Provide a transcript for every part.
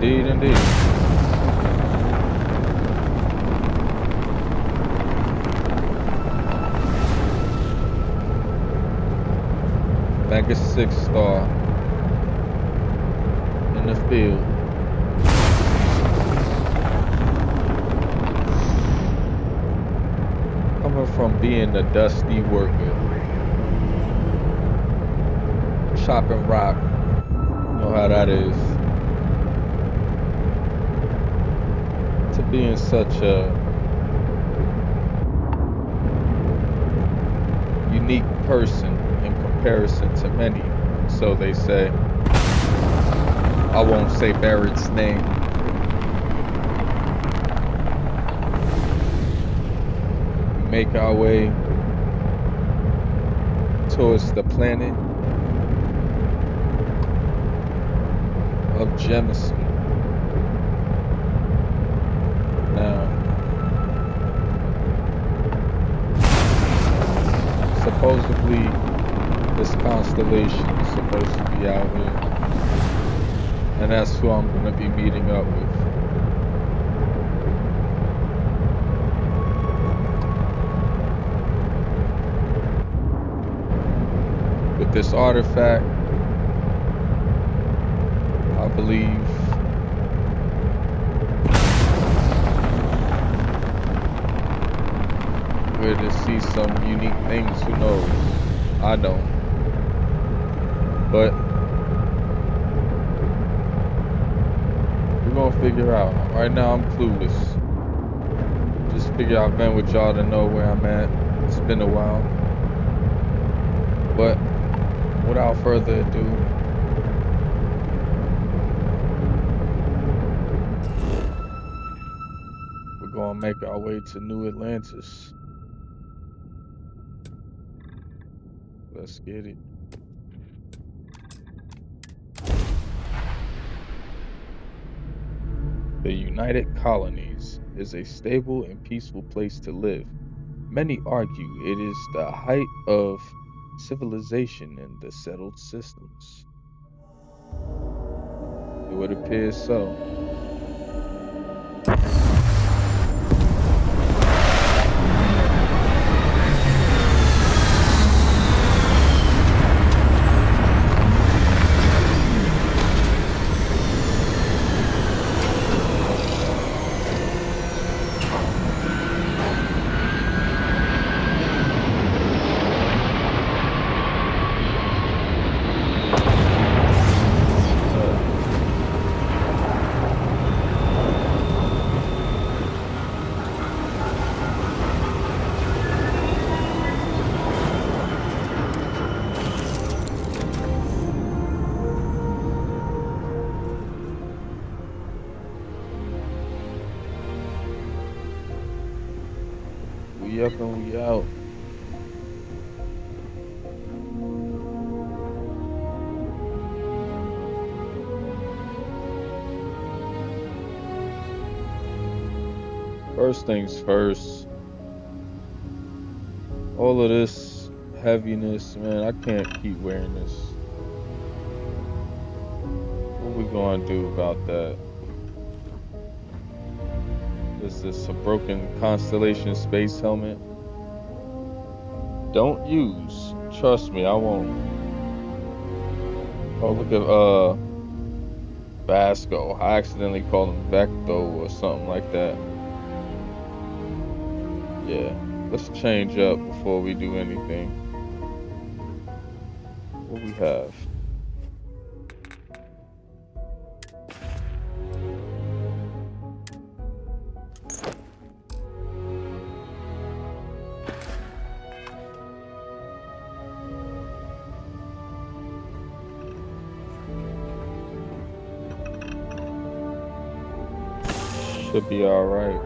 Indeed, indeed. Mega 6-star in the field. Coming from being a dusty worker, chopping rock, you know how that is, to being such a unique person in comparison to many, so they say. I won't say Barrett's name. We make our way towards the planet of Jemison. Now, supposedly, this constellation is supposed to be out here, and that's who I'm going to be meeting up with. With this artifact, I believe we're to see some unique things. Who knows? I don't. But we're gonna figure out. Right now I'm clueless. Just figure I've been with y'all to know where I'm at. It's been a while. But without further ado, we're gonna make our way to New Atlantis. Let's get it. The United Colonies is a stable and peaceful place to live. Many argue it is the height of civilization in the settled systems. It would appear so. We up and we out. First things first. All of this heaviness, man, I can't keep wearing this. What we gonna do about that? Is this a broken Constellation space helmet? Don't use. Trust me, I won't. Oh, look at Vasco. I accidentally called him Vecto or something like that. Yeah, let's change up before we do anything. What we have? Should be all right.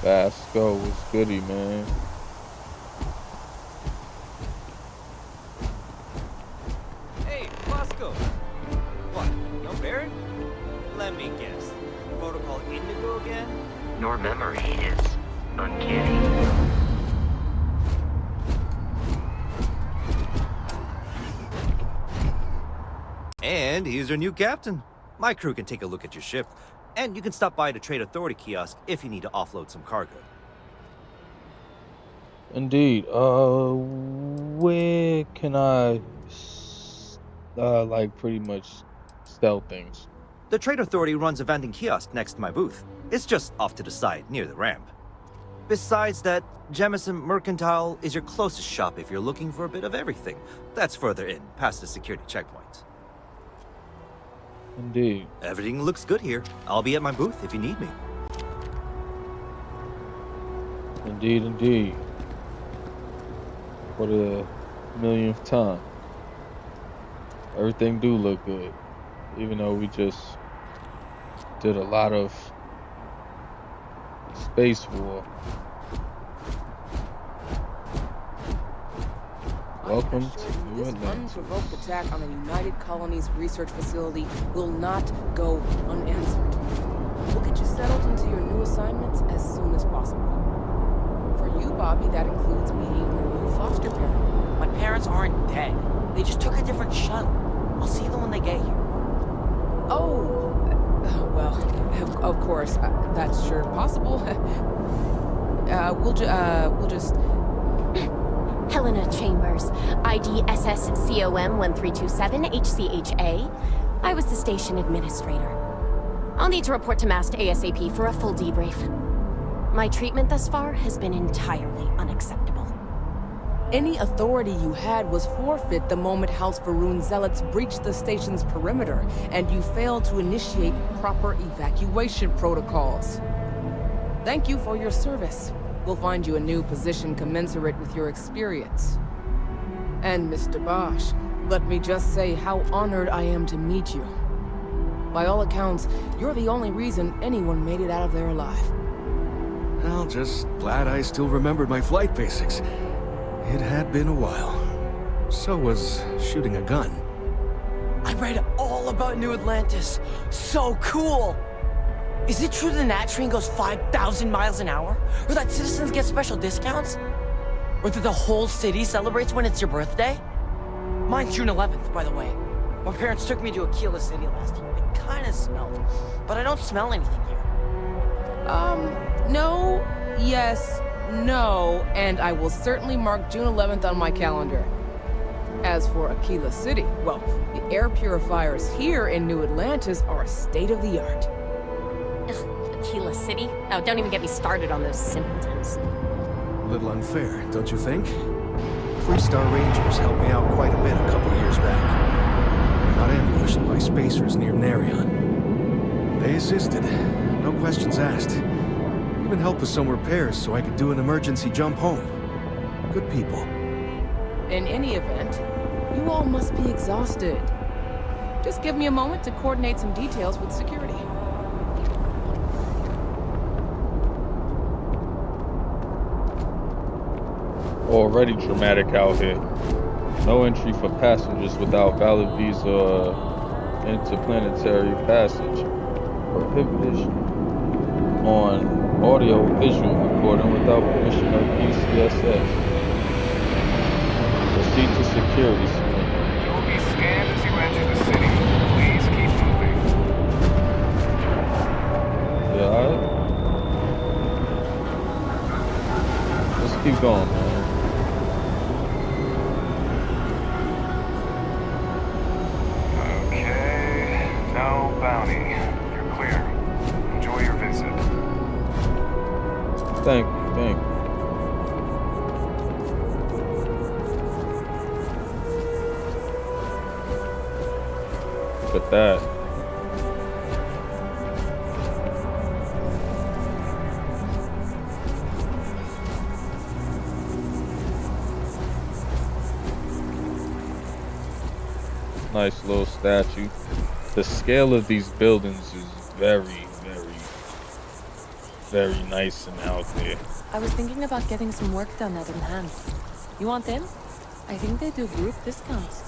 Vasco was goody, man. Hey, Vasco. What? No Barrett? Let me guess. Protocol Indigo again? Your memory is uncanny. And here's your new captain. My crew can take a look at your ship, and you can stop by the Trade Authority kiosk if you need to offload some cargo. Indeed. Where can like pretty much sell things? The Trade Authority runs a vending kiosk next to my booth. It's just off to the side, near the ramp. Besides that, Jemison Mercantile is your closest shop if you're looking for a bit of everything. That's further in, past the security checkpoint. Indeed. Everything looks good here. I'll be at my booth if you need me. Indeed, indeed. For the millionth time. Everything do look good. Even though we just did a lot of space war. Welcome to New This Atlantis. unprovoked attack on the United Colonies research facility will not go unanswered. We'll get you settled into your new assignments as soon as possible. For you, Bobby, that includes meeting your new foster parent. My parents aren't dead. They just took a different shuttle. I'll see them when they get here. Oh, well, of course, that's sure possible. We'll just... Helena Chambers, ID SSCOM 1327 HCHA. I was the station administrator. I'll need to report to MAST ASAP for a full debrief. My treatment thus far has been entirely unacceptable. Any authority you had was forfeit the moment House Varun zealots breached the station's perimeter, and you failed to initiate proper evacuation protocols. Thank you for your service. We'll find you a new position commensurate with your experience. And Mr. Bosch, let me just say how honored I am to meet you. By all accounts, you're the only reason anyone made it out of there alive. Well, just glad I still remembered my flight basics. It had been a while. So was shooting a gun. I read all about New Atlantis. So cool! Is it true the Nat train goes 5,000 miles an hour? Or that citizens get special discounts? Or that the whole city celebrates when it's your birthday? Mine's June 11th, by the way. My parents took me to Aquila City last year. It kinda smelled. But I don't smell anything here. No, yes, no, and I will certainly mark June 11th on my calendar. As for Aquila City, well, the air purifiers here in New Atlantis are state-of-the-art. Aquila City? Oh, don't even get me started on those simpletons. A little unfair, don't you think? 3-star Rangers helped me out quite a bit a couple years back. Got ambushed by spacers near Narion. They assisted, no questions asked. Even helped with some repairs so I could do an emergency jump home. Good people. In any event, you all must be exhausted. Just give me a moment to coordinate some details with security. Already dramatic out here. No entry for passengers without valid visa or interplanetary passage. Prohibition on audio-visual recording without permission of DCSS. Proceed to security screen. You will be scanned as you enter the city. Please keep moving. Yeah, alright. Let's keep going, man. Okay. No bounty. You're clear. Enjoy your visit. Thank you, thank you. Look at that. Nice little statue. The scale of these buildings is very, very nice and out there. I was thinking about getting some work done at Enhance. You want in? I think they do group discounts.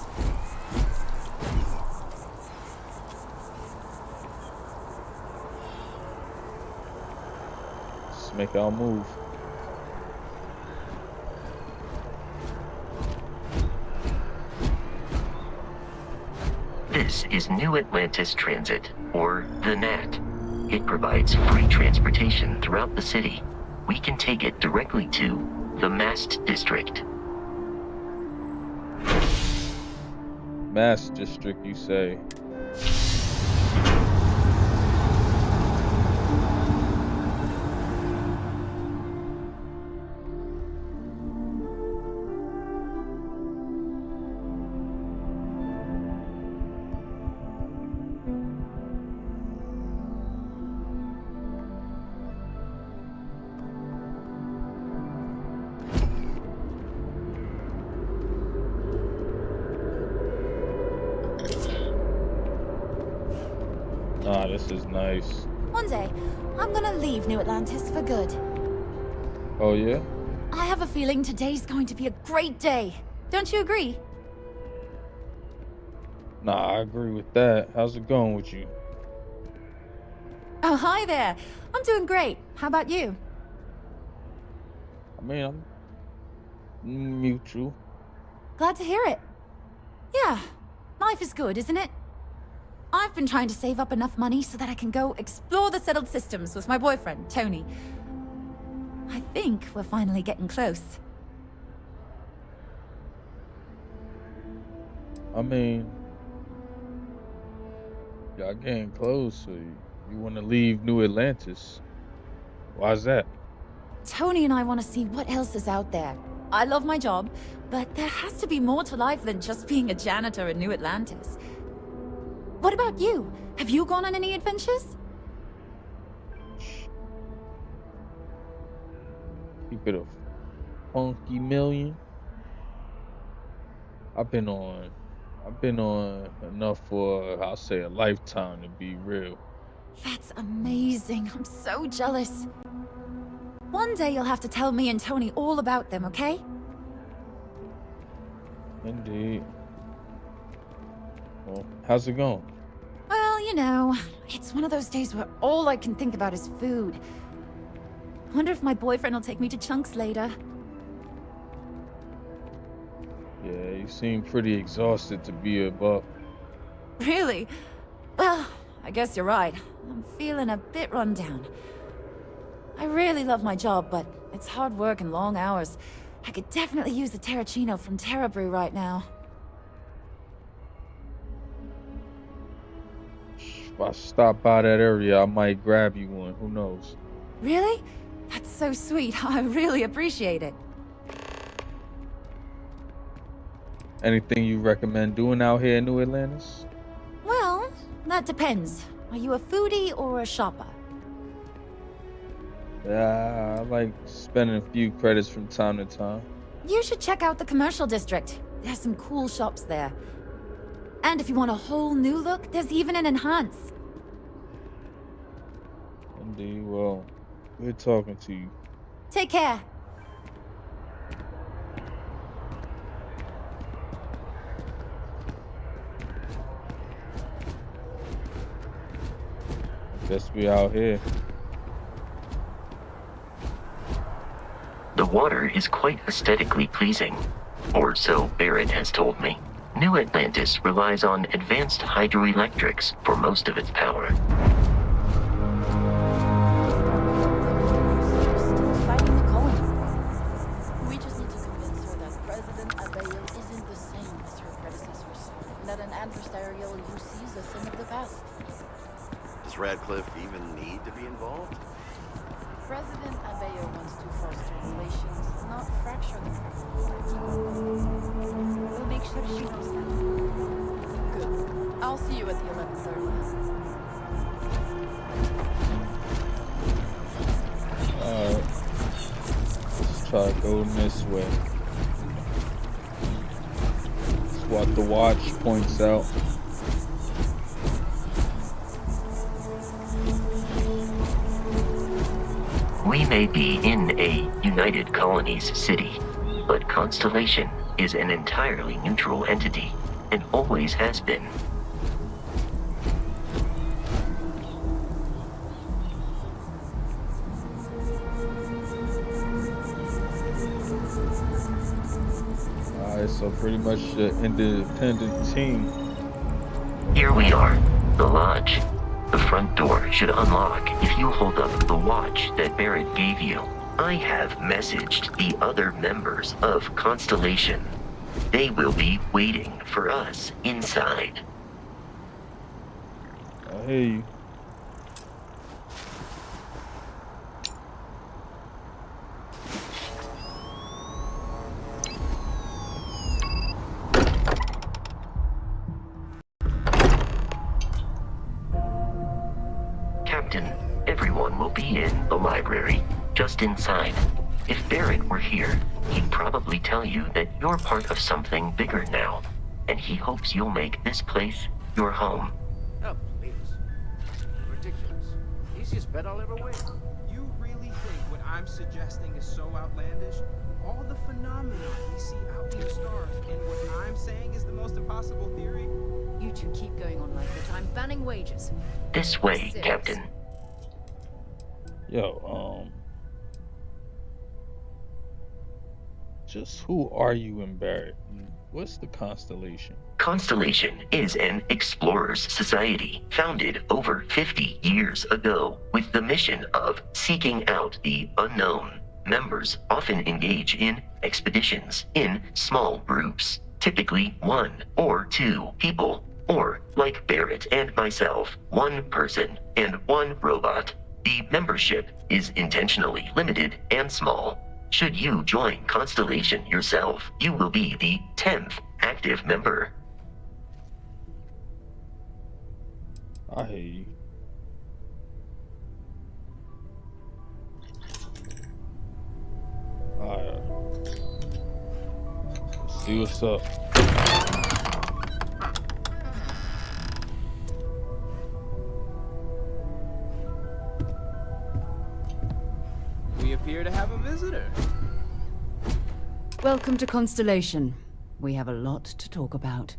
Let's make our move. This is New Atlantis Transit, or the NAT. It provides free transportation throughout the city. We can take it directly to the Mast District. Mass district, you say? Ah, this is nice. One day, I'm gonna leave New Atlantis for good. Oh yeah? I have a feeling today's going to be a great day. Don't you agree? Nah, I agree with that. How's it going with you? Oh, hi there. I'm doing great. How about you? I mean, I'm mutual. Glad to hear it. Yeah, life is good, isn't it? I've been trying to save up enough money so that I can go explore the settled systems with my boyfriend, Tony. I think we're finally getting close. I mean, y'all getting close, so you want to leave New Atlantis. Why's that? Tony and I want to see what else is out there. I love my job, but there has to be more to life than just being a janitor in New Atlantis. What about you? Have you gone on any adventures? Keep it a funky million. I've been on enough for, I'll say, a lifetime, to be real. That's amazing. I'm so jealous. One day you'll have to tell me and Tony all about them, okay? Indeed. Well, how's it going? Well, you know, it's one of those days where all I can think about is food. Wonder if my boyfriend will take me to Chunks later. Yeah, you seem pretty exhausted to be a buck. Really? Well, I guess you're right. I'm feeling a bit run down. I really love my job, but it's hard work and long hours. I could definitely use a Terracino from Terra Brew right now. If I stop by that area, I might grab you one. Who knows? Really? That's so sweet. I really appreciate it. Anything you recommend doing out here in New Atlantis? Well, that depends. Are you a foodie or a shopper? Yeah, I like spending a few credits from time to time. You should check out the commercial district. There's some cool shops there. And if you want a whole new look, there's even an enhance. Indeed, well, good talking to you. Take care. Guess we out here. The water is quite aesthetically pleasing, or so Barrett has told me. New Atlantis relies on advanced hydroelectrics for most of its power. Still fighting the colony. We just need to convince her that President Abayo isn't the same as her predecessors, and that an adversarial UC is a thing of the past. Does Radcliffe even need to be involved? President Abayo wants to foster relations, not fracture them. We'll make sure she knows that. Good. I'll see you at the 11:30. Alright. Let's try going this way. That's what the watch points out. We may be in a United Colonies city, but Constellation is an entirely neutral entity, and always has been. So pretty much independent team. Here we are, the lodge. The front door should unlock if you hold up the watch that Barrett gave you. I have messaged the other members of Constellation. They will be waiting for us inside. I hear you. Captain, everyone will be in the library, just inside. If Barrett were here, he'd probably tell you that you're part of something bigger now, and he hopes you'll make this place your home. Oh, please. Ridiculous. Easiest bet I'll ever win. You really think what I'm suggesting is so outlandish? All the phenomena we see out in the stars, and what I'm saying is the most impossible theory? You two keep going on like this. I'm banning wages. This way, Captain. Yo, just who are you and Barrett? What's the Constellation? Constellation is an explorers society founded over 50 years ago with the mission of seeking out the unknown. Members often engage in expeditions in small groups, typically 1 or 2 people, or like Barrett and myself, 1 person and 1 robot. The membership is intentionally limited and small. Should you join Constellation yourself, you will be the 10th active member. I hear you. Alright. Let's see what's up. We appear to have a visitor. Welcome to Constellation. We have a lot to talk about.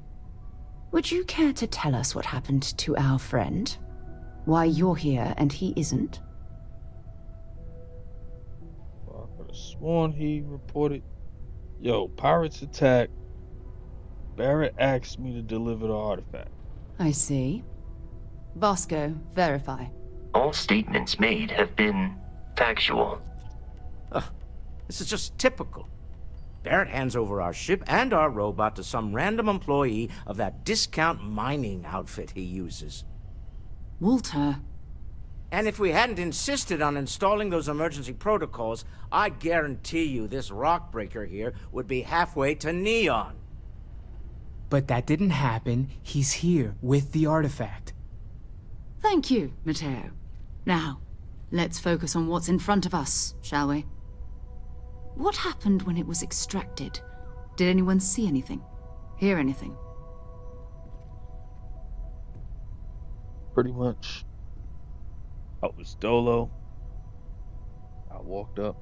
Would you care to tell us what happened to our friend? Why you're here and he isn't? Well, I could have sworn he reported. Yo, pirates attack. Barrett asked me to deliver the artifact. I see. Vasco, verify. All statements made have been factual. This is just typical. Barrett hands over our ship and our robot to some random employee of that discount mining outfit he uses. Walter. And if we hadn't insisted on installing those emergency protocols, I guarantee you this rock breaker here would be halfway to Neon. But that didn't happen. He's here with the artifact. Thank you, Matteo. Now, let's focus on what's in front of us, shall we? What happened when it was extracted? Did anyone see anything? Hear anything? Pretty much. I was dolo. I walked up.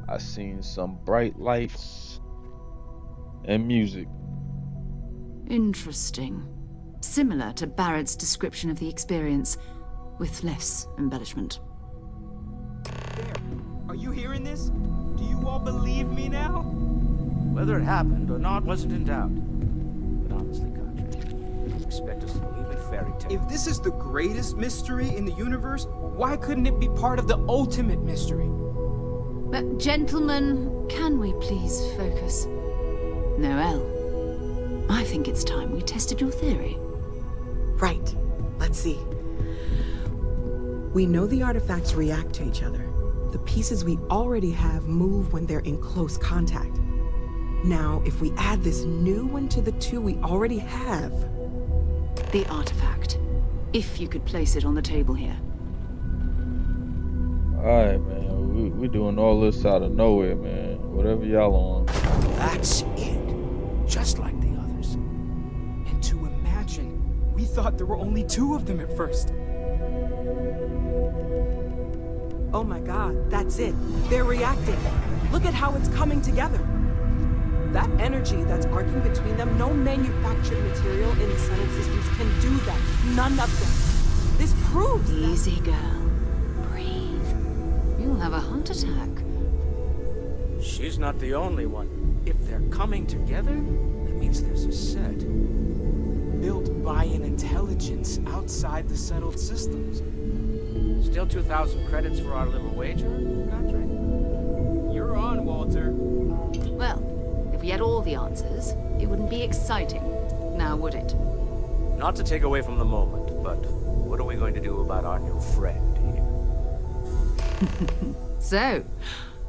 I seen some bright lights and music. Interesting. Similar to Barrett's description of the experience, with less embellishment. There. Are you hearing this? Do you all believe me now? Whether it happened or not wasn't in doubt. But honestly, Contra, you expect us to believe in fairy tales? If this is the greatest mystery in the universe, why couldn't it be part of the ultimate mystery? But gentlemen, can we please focus? Noel, I think it's time we tested your theory. Right. Let's see. We know the artifacts react to each other. The pieces we already have move when they're in close contact. Now, if we add this new one to the 2 we already have... The artifact. If you could place it on the table here. Alright, man. We're doing all this out of nowhere, man. Whatever y'all on. That's it. Just like the others. And to imagine, we thought there were only 2 of them at first. Oh my god, that's it. They're reacting. Look at how it's coming together. That energy that's arcing between them, no manufactured material in the settled systems can do that. None of them. This proves Easy, girl. Breathe. You'll have a heart attack. She's not the only one. If they're coming together, that means there's a set. Built by an intelligence outside the settled systems. Still 2,000 credits for our little wager, Godric? You're on, Walter. Well, if we had all the answers, it wouldn't be exciting, now would it? Not to take away from the moment, but what are we going to do about our new friend here? So,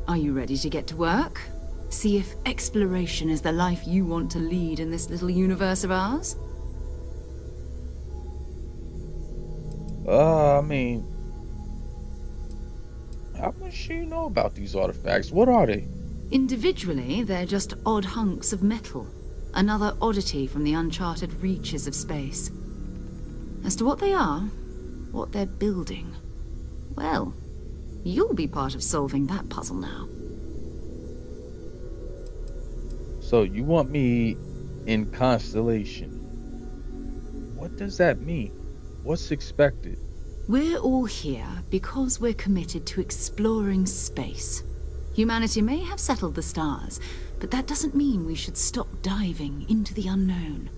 are you ready to get to work? See if exploration is the life you want to lead in this little universe of ours? I mean, how much do you know about these artifacts? What are they? Individually, they're just odd hunks of metal. Another oddity from the uncharted reaches of space. As to what they are, what they're building, well, you'll be part of solving that puzzle now. So you want me in Constellation. What does that mean? What's expected? We're all here because we're committed to exploring space. Humanity may have settled the stars, but that doesn't mean we should stop diving into the unknown.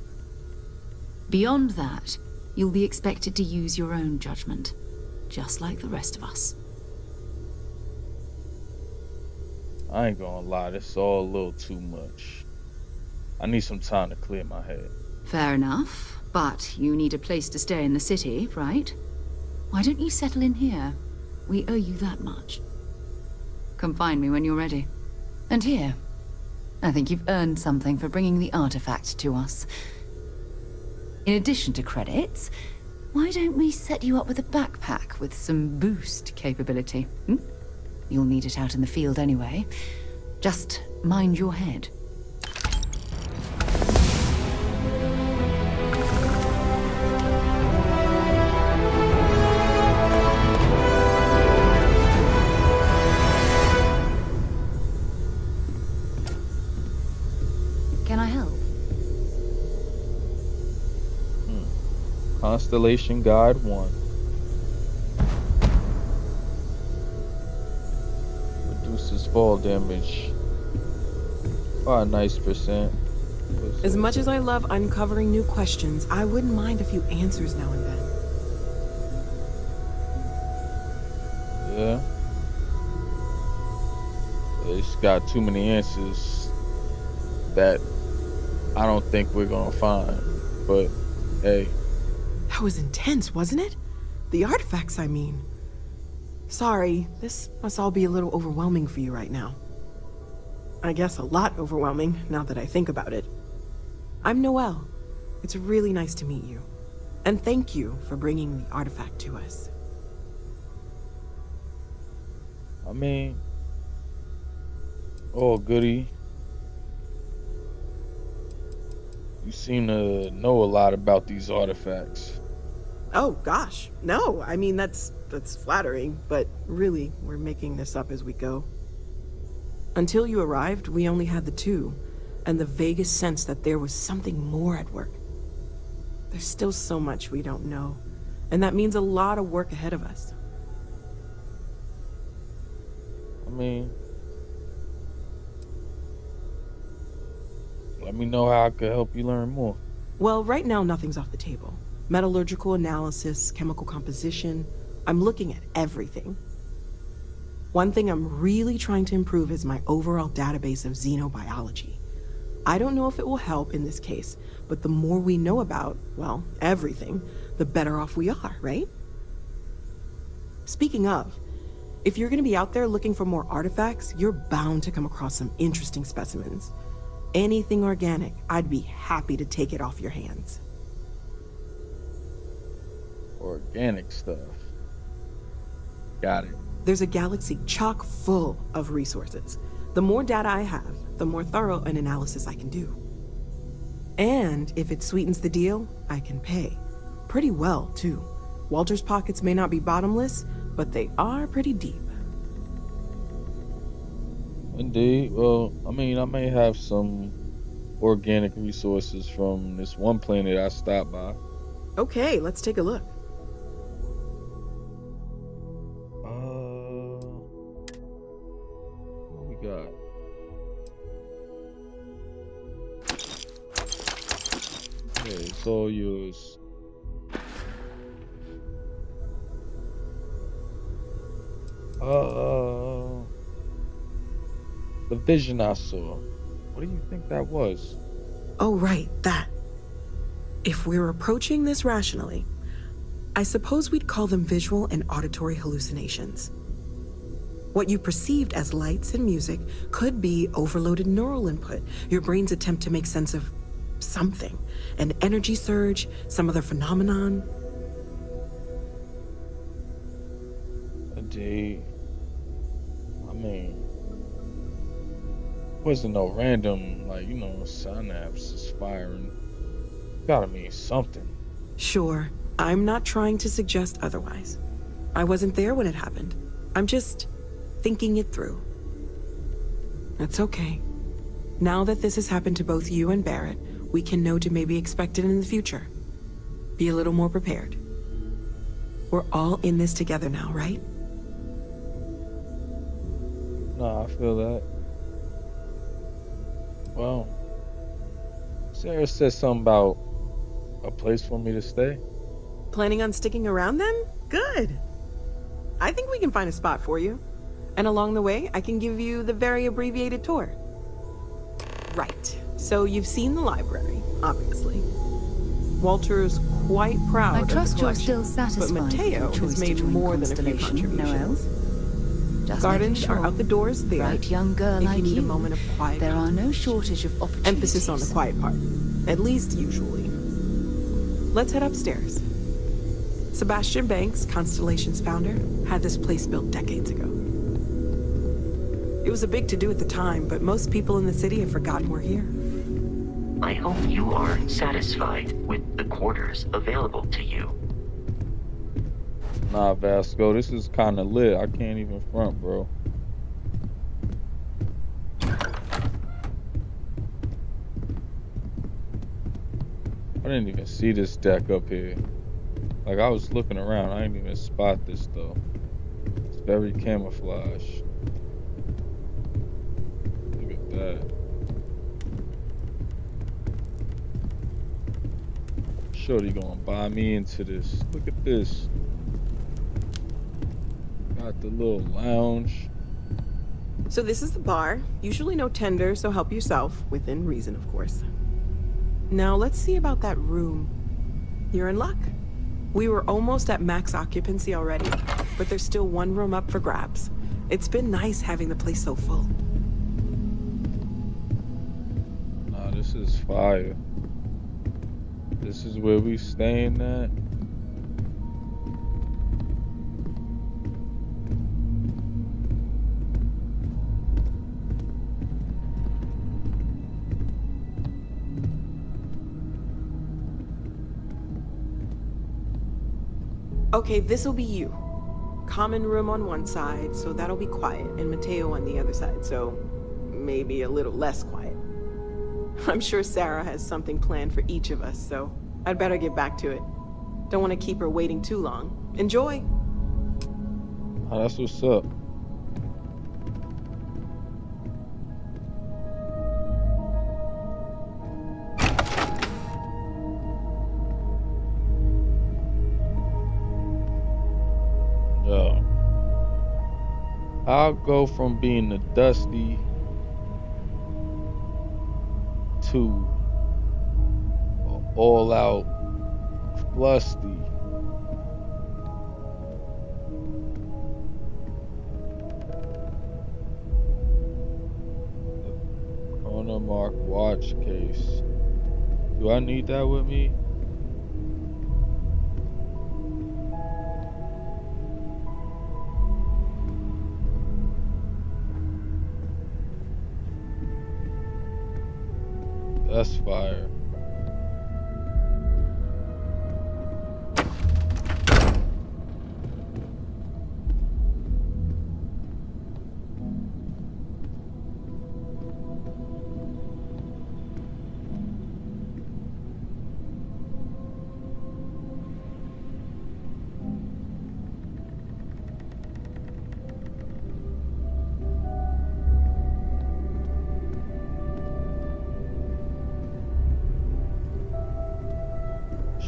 Beyond that, you'll be expected to use your own judgment, just like the rest of us. I ain't gonna lie, this is all a little too much. I need some time to clear my head. Fair enough, but you need a place to stay in the city, right? Why don't you settle in here? We owe you that much. Come find me when you're ready. And here, I think you've earned something for bringing the artifact to us. In addition to credits, why don't we set you up with a backpack with some boost capability? You'll need it out in the field anyway. Just mind your head. Can I help? Constellation Guide 1. Reduces fall damage by a nice %. As much as I love uncovering new questions, I wouldn't mind a few answers now and then. Yeah. It's got too many answers that I don't think we're gonna find. But hey. That was intense, wasn't it? The artifacts, I mean. Sorry, this must all be a little overwhelming for you right now. I guess a lot overwhelming, now that I think about it. I'm Noelle. It's really nice to meet you. And thank you for bringing the artifact to us. I mean, oh goody. You seem to know a lot about these artifacts. Oh gosh, no, I mean that's flattering, but really, we're making this up as we go. Until you arrived, we only had the two, and the vaguest sense that there was something more at work. There's still so much we don't know, and that means a lot of work ahead of us. I mean, let me know how I could help you learn more. Well, right now nothing's off the table. Metallurgical analysis, chemical composition, I'm looking at everything. One thing I'm really trying to improve is my overall database of xenobiology. I don't know if it will help in this case, but the more we know about, well, everything, the better off we are, right? Speaking of, if you're gonna be out there looking for more artifacts, you're bound to come across some interesting specimens. Anything organic, I'd be happy to take it off your hands. Organic stuff. Got it. There's a galaxy chock full of resources. The more data I have, the more thorough an analysis I can do. And if it sweetens the deal, I can pay. Pretty well, too. Walter's pockets may not be bottomless, but they are pretty deep. Indeed. Well, I mean, I may have some organic resources from this one planet I stopped by. Okay, let's take a look. What we got? It's all yours. Uh, the vision I saw. What do you think that was? Oh, right, that. If we're approaching this rationally, I suppose we'd call them visual and auditory hallucinations. What you perceived as lights and music could be overloaded neural input, your brain's attempt to make sense of something, an energy surge, some other phenomenon. Indeed. I mean, wasn't no random, like, synapses firing. Gotta mean something. Sure, I'm not trying to suggest otherwise. I wasn't there when it happened. I'm just thinking it through. It's okay. Now that this has happened to both you and Barrett, we can know to maybe expect it in the future. Be a little more prepared. We're all in this together now, right? Nah, I feel that. Well, Sarah said something about a place for me to stay. Planning on sticking around then? Good. I think we can find a spot for you. And along the way, I can give you the very abbreviated tour. Right. So you've seen the library, obviously. Walter's quite proud I of trust the you're collection, still satisfied but Mateo with your has choice made to join more than a few Constellation, contributions. Noel? Just Gardens making are sure. out the doors there. Bright young girl if like you need a moment of quiet. There are no shortage of opportunities. Emphasis on the quiet part, at least usually. Let's head upstairs. Sebastian Banks, Constellation's founder, had this place built decades ago. It was a big to-do at the time, but most people in the city have forgotten we're here. I hope you are satisfied with the quarters available to you. Nah, Vasco, this is kind of lit. I can't even front, bro. I didn't even see this deck up here. Like, I was looking around. I didn't even spot this, though. It's very camouflage. Look at that. Shorty gonna buy me into this. Look at this. Got the little lounge. So this is the bar. Usually no tender, so help yourself. Within reason, of course. Now let's see about that room. You're in luck. We were almost at max occupancy already, but there's still one room up for grabs. It's been nice having the place so full. Nah, this is fire. This is where we staying at. Okay, this'll be you. Common room on one side, so that'll be quiet, and Mateo on the other side, so maybe a little less quiet. I'm sure Sarah has something planned for each of us, so I'd better get back to it. Don't want to keep her waiting too long. Enjoy! Oh, that's what's up. Yo. I'll go from being the dusty to all out flusty. Chronomark watch case. Do I need that with me? That's fire.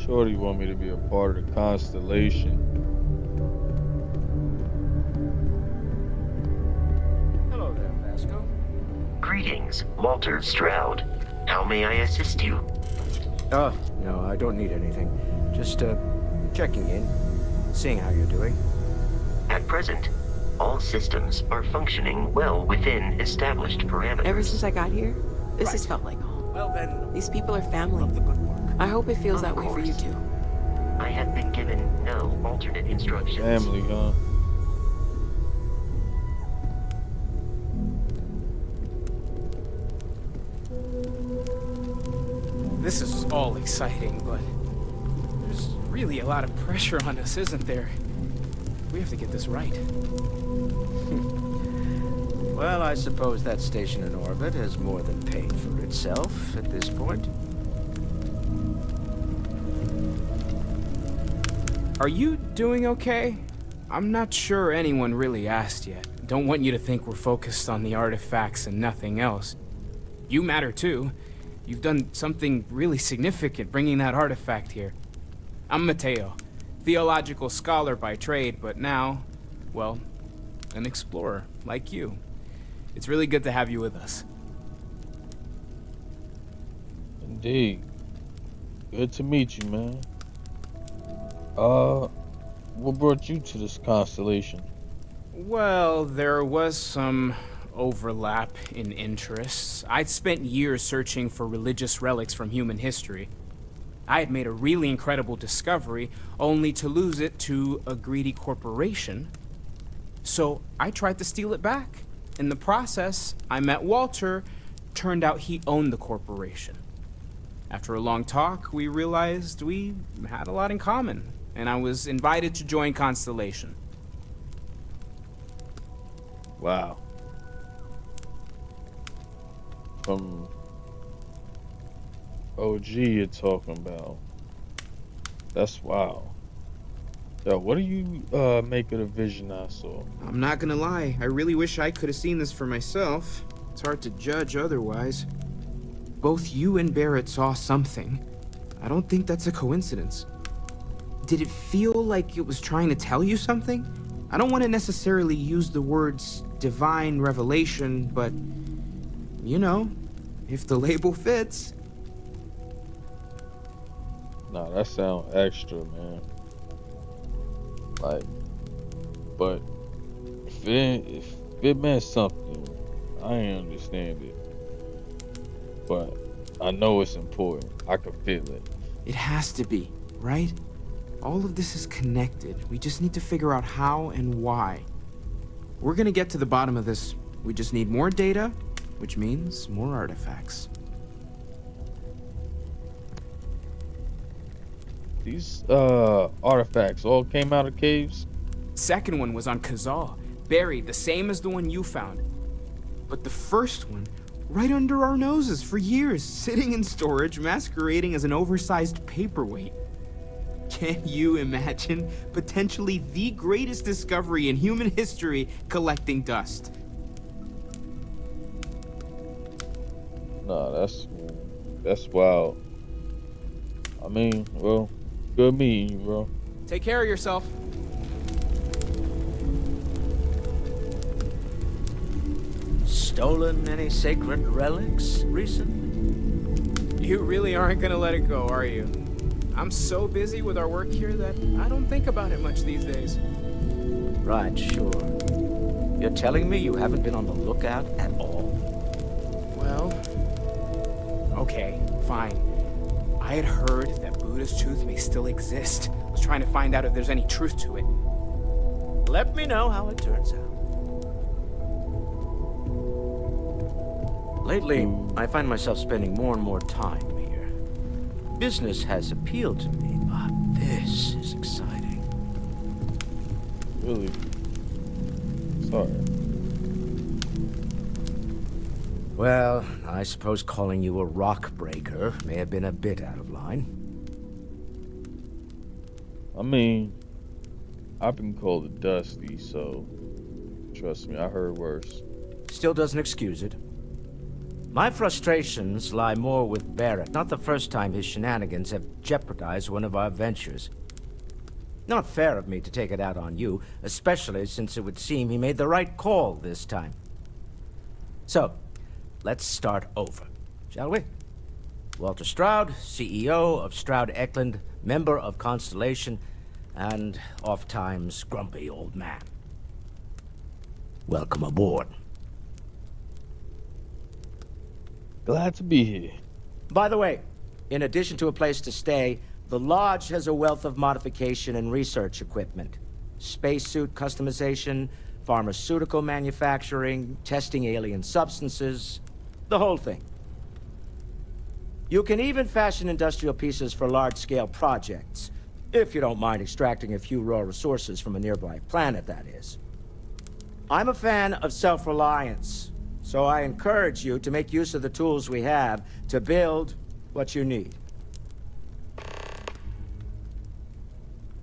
Shorty want me to be a part of the constellation. Hello there, Vasco. Greetings, Walter Stroud. How may I assist you? Oh, no, I don't need anything. Just, checking in, seeing how you're doing. At present, all systems are functioning well within established parameters. Ever since I got here, this has felt like home. Well then, These people are family. I hope it feels that way for you too. I have been given no alternate instructions. Family, huh? This is all exciting, but there's really a lot of pressure on us, isn't there? We have to get this right. well, I suppose that station in orbit has more than paid for itself at this point. Are you doing okay? I'm not sure anyone really asked yet. Don't want you to think we're focused on the artifacts and nothing else. You matter too. You've done something really significant bringing that artifact here. I'm Mateo, theological scholar by trade, but now, well, an explorer like you. It's really good to have you with us. Indeed. Good to meet you, man. What brought you to this constellation? Well, there was some overlap in interests. I'd spent years searching for religious relics from human history. I had made a really incredible discovery, only to lose it to a greedy corporation. So I tried to steal it back. In the process, I met Walter. Turned out he owned the corporation. After a long talk, we realized we had a lot in common, and I was invited to join Constellation. Wow. From OG you're talking about. That's wow. Yo, what do you make of the vision I saw? I'm not gonna lie, I really wish I could have seen this for myself. It's hard to judge otherwise. Both you and Barrett saw something. I don't think that's a coincidence. Did it feel like it was trying to tell you something? I don't want to necessarily use the words divine revelation, but you know, if the label fits. Nah, that sound extra, man. Like, but if it meant something, I ain't understand it. But I know it's important. I can feel it. It has to be, right? All of this is connected. We just need to figure out how and why. We're gonna get to the bottom of this. We just need more data, which means more artifacts. These artifacts all came out of caves? Second one was on Kazal, buried the same as the one you found. But the first one, right under our noses for years, sitting in storage, masquerading as an oversized paperweight. Can you imagine potentially the greatest discovery in human history collecting dust? Nah, that's wild. I mean, well, good meeting you, bro. Take care of yourself. Stolen any sacred relics recently? You really aren't gonna let it go, are you? I'm so busy with our work here that I don't think about it much these days. Right, sure. You're telling me you haven't been on the lookout at all? Well, okay, fine. I had heard that Buddha's tooth may still exist. I was trying to find out if there's any truth to it. Let me know how it turns out. Lately, I find myself spending more and more time here. Business has appealed to me, but this is exciting. Really? Sorry. Well, I suppose calling you a rock breaker may have been a bit out of line. I mean, I've been called a Dusty, so trust me, I heard worse. Still doesn't excuse it. My frustrations lie more with Barrett. Not the first time his shenanigans have jeopardized one of our ventures. Not fair of me to take it out on you, especially since it would seem he made the right call this time. So, let's start over, shall we? Walter Stroud, CEO of Stroud Eklund, member of Constellation, and oft-times grumpy old man. Welcome aboard. Glad to be here. By the way, in addition to a place to stay, the Lodge has a wealth of modification and research equipment. Spacesuit customization, pharmaceutical manufacturing, testing alien substances, the whole thing. You can even fashion industrial pieces for large-scale projects, if you don't mind extracting a few raw resources from a nearby planet, that is. I'm a fan of self-reliance, so I encourage you to make use of the tools we have to build what you need.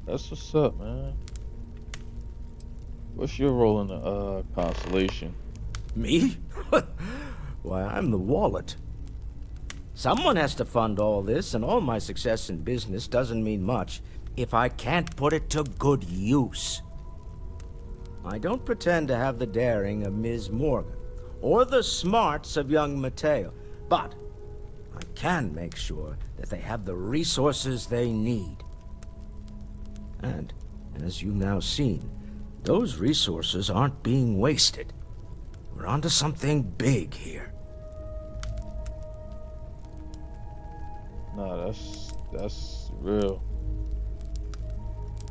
That's what's up, man. What's your role in the Constellation? Me? Why, I'm the wallet. Someone has to fund all this, and all my success in business doesn't mean much if I can't put it to good use. I don't pretend to have the daring of Ms. Morgan, or the smarts of young Mateo, but I can make sure that they have the resources they need. And, as you've now seen, those resources aren't being wasted. We're onto something big here. Nah, that's real.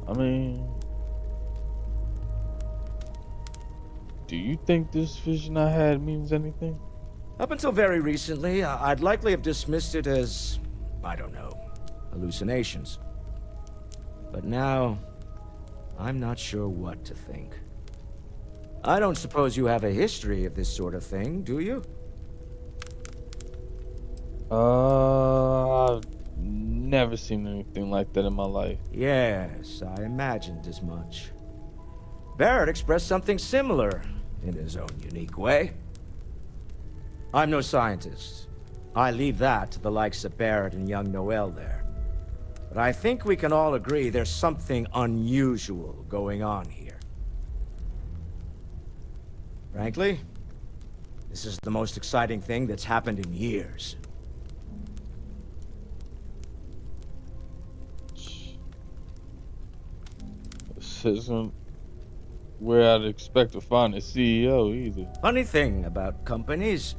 I mean, do you think this vision I had means anything? Up until very recently, I'd likely have dismissed it as, I don't know, hallucinations. But now, I'm not sure what to think. I don't suppose you have a history of this sort of thing, do you? I've never seen anything like that in my life. Yes, I imagined as much. Barrett expressed something similar, in his own unique way. I'm no scientist. I leave that to the likes of Barrett and young Noel there. But I think we can all agree there's something unusual going on here. Frankly, this is the most exciting thing that's happened in years. This isn't where I'd expect to find a CEO either. Funny thing about companies,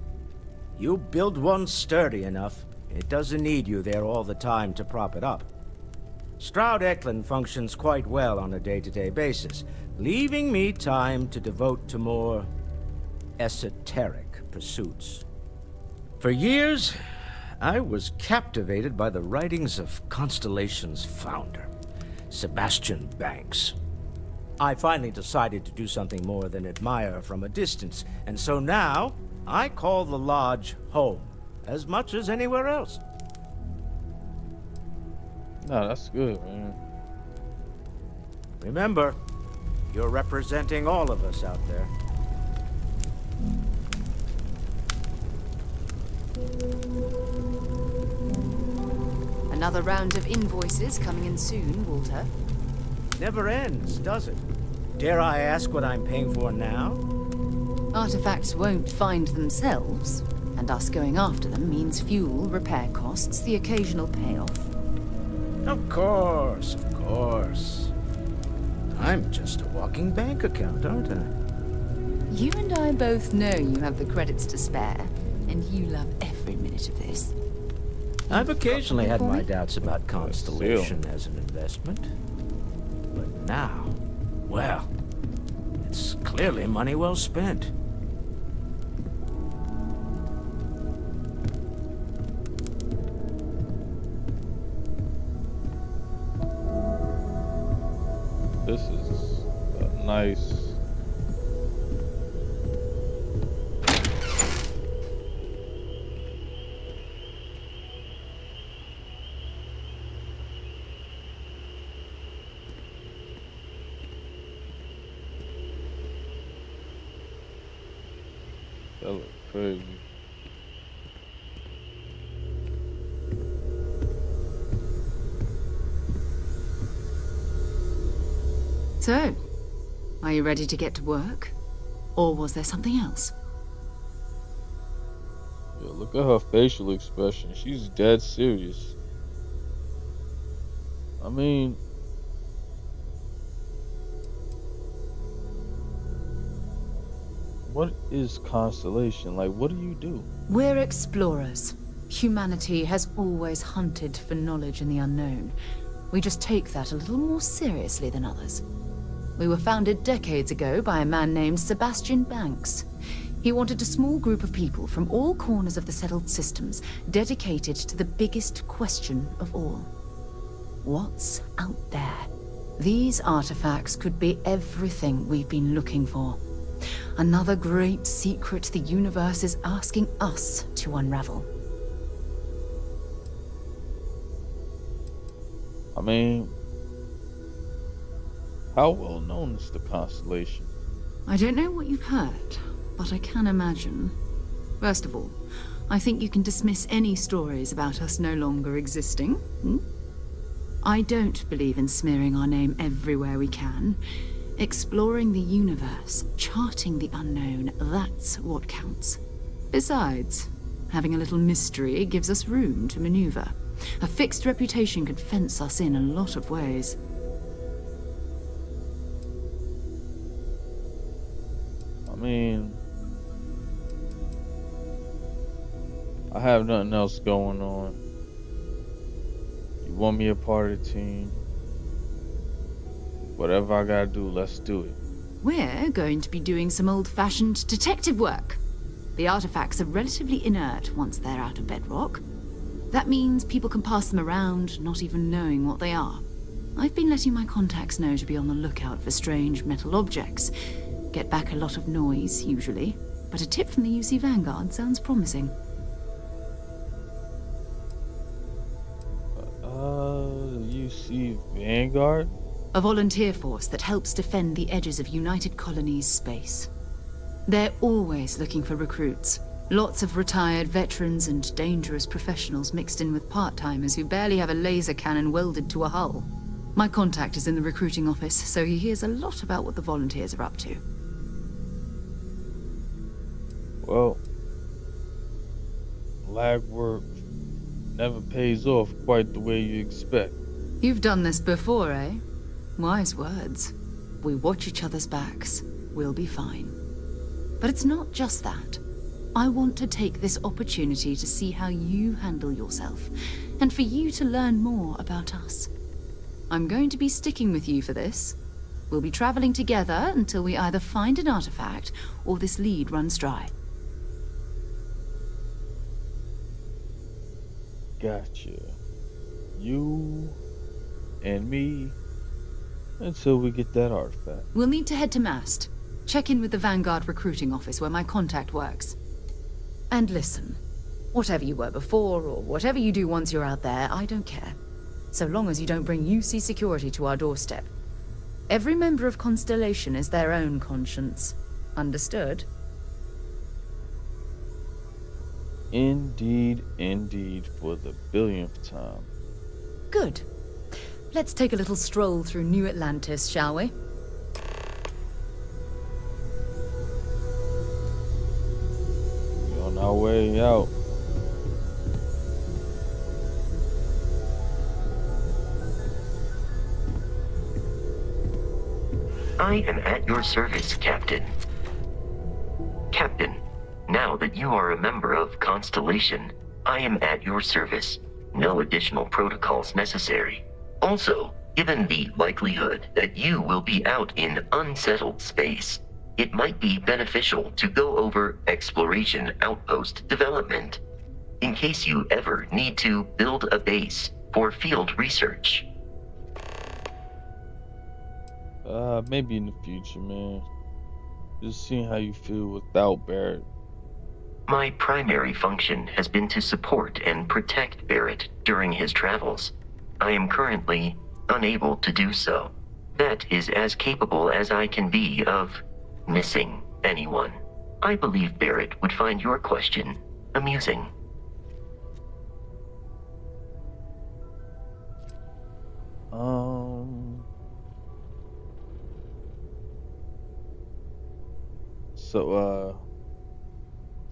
you build one sturdy enough, it doesn't need you there all the time to prop it up. Stroud Eklund functions quite well on a day-to-day basis, leaving me time to devote to more esoteric pursuits. For years, I was captivated by the writings of Constellation's founder, Sebastian Banks. I finally decided to do something more than admire from a distance, and so now I call the Lodge home as much as anywhere else. No, that's good, man. Remember, you're representing all of us out there. Another round of invoices coming in soon, Walter. Never ends, does it? Dare I ask what I'm paying for now? Artifacts won't find themselves, and us going after them means fuel, repair costs, the occasional payoff. Of course, of course. I'm just a walking bank account, aren't I? You and I both know you have the credits to spare, and you love every minute of this. I've occasionally had my doubts about Constellation as an investment. But now, well, it's clearly money well spent. This is a nice... That look crazy. So, are you ready to get to work? Or was there something else? Yeah, look at her facial expression. She's dead serious. I mean, what is Constellation? Like, what do you do? We're explorers. Humanity has always hunted for knowledge in the unknown. We just take that a little more seriously than others. We were founded decades ago by a man named Sebastian Banks. He wanted a small group of people from all corners of the settled systems dedicated to the biggest question of all. What's out there? These artifacts could be everything we've been looking for. Another great secret the universe is asking us to unravel. I mean, how well known is the Constellation? I don't know what you've heard, but I can imagine. First of all, I think you can dismiss any stories about us no longer existing. I don't believe in smearing our name everywhere we can. Exploring the universe, charting the unknown, that's what counts. Besides, having a little mystery gives us room to maneuver. A fixed reputation could fence us in a lot of ways. I mean, I have nothing else going on. You want me a part of the team? Whatever I gotta do, let's do it. We're going to be doing some old-fashioned detective work. The artifacts are relatively inert once they're out of bedrock. That means people can pass them around, not even knowing what they are. I've been letting my contacts know to be on the lookout for strange metal objects. Get back a lot of noise, usually, but a tip from the UC Vanguard sounds promising. UC Vanguard? A volunteer force that helps defend the edges of United Colonies space. They're always looking for recruits. Lots of retired veterans and dangerous professionals mixed in with part-timers who barely have a laser cannon welded to a hull. My contact is in the recruiting office, so he hears a lot about what the volunteers are up to. Well, lag work never pays off quite the way you expect. You've done this before, eh? Wise words. We watch each other's backs, we'll be fine. But it's not just that. I want to take this opportunity to see how you handle yourself, and for you to learn more about us. I'm going to be sticking with you for this. We'll be traveling together until we either find an artifact or this lead runs dry. Gotcha. You and me until we get that artifact. We'll need to head to Mast. Check in with the Vanguard recruiting office where my contact works. And listen, whatever you were before or whatever you do once you're out there, I don't care. So long as you don't bring UC security to our doorstep. Every member of Constellation is their own conscience. Understood? Indeed, indeed, for the billionth time. Good. Let's take a little stroll through New Atlantis, shall we? We're on our way out. I am at your service, Captain. Captain, now that you are a member of Constellation, I am at your service. No additional protocols necessary. Also, given the likelihood that you will be out in unsettled space, it might be beneficial to go over exploration outpost development, in case you ever need to build a base for field research. Maybe in the future, man. Just seeing how you feel without Barrett. My primary function has been to support and protect Barrett during his travels. I am currently unable to do so. That is as capable as I can be of missing anyone. I believe Barrett would find your question amusing. So,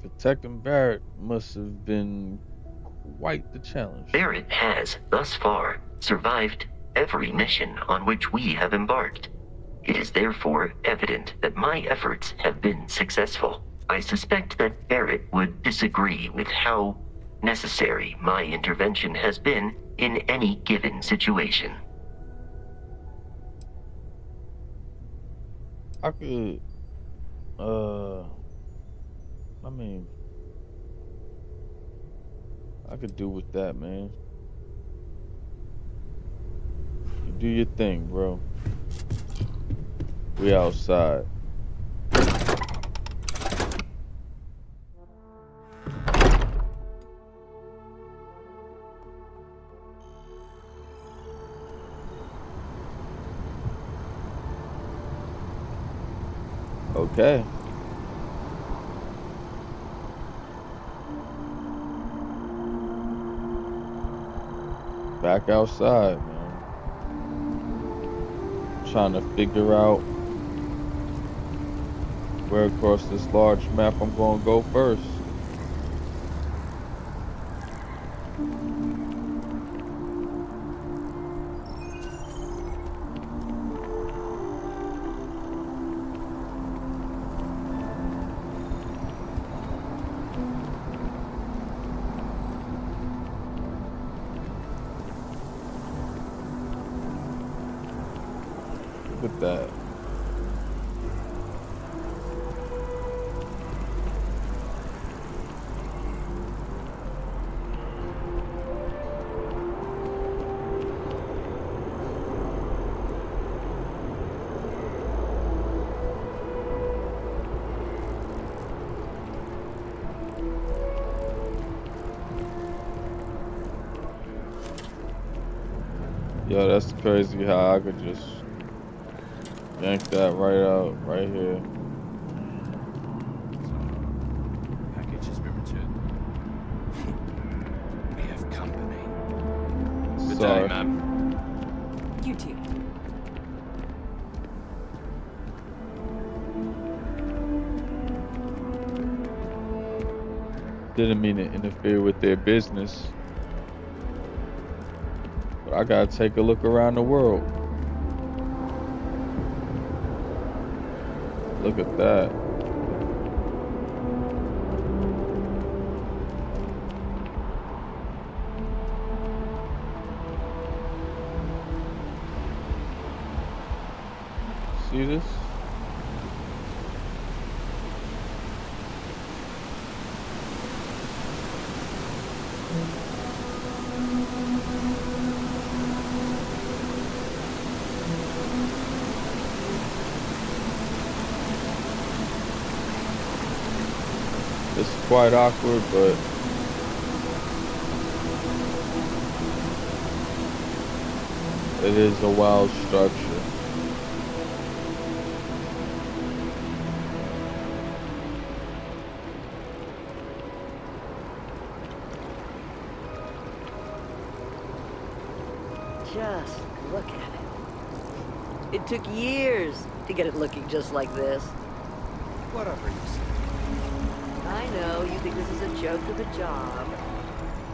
protecting Barrett must have been quite the challenge. Barrett has, thus far, survived every mission on which we have embarked. It is therefore evident that my efforts have been successful. I suspect that Barrett would disagree with how necessary my intervention has been in any given situation. I could, I mean, I could do with that, man. You do your thing, bro. We outside. Okay. Back outside, man. Trying to figure out where across this large map I'm gonna go first. Look at that. Yo, that's crazy how I could just yank that right out, right here. Package has been returned. We have company. Good Sorry. day, ma'am. You too. Didn't mean to interfere with their business. But I gotta take a look around the world. Look at that. See this? It's quite awkward, but it is a wild structure. Just look at it. It took years to get it looking just like this. Whatever you say. I know you think this is a joke of a job.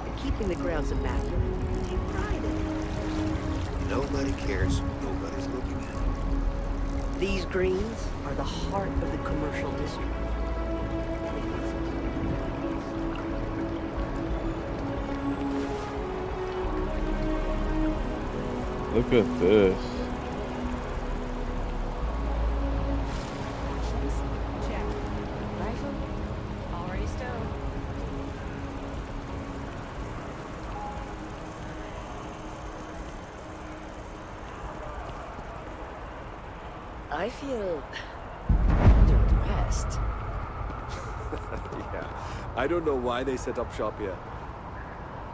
But keeping the grounds immaculate, you take pride in it. Nobody cares. Nobody's looking at it. These greens are the heart of the commercial district. Look at this. Check. Rifle already stowed. I feel depressed. Yeah, I don't know why they set up shop here.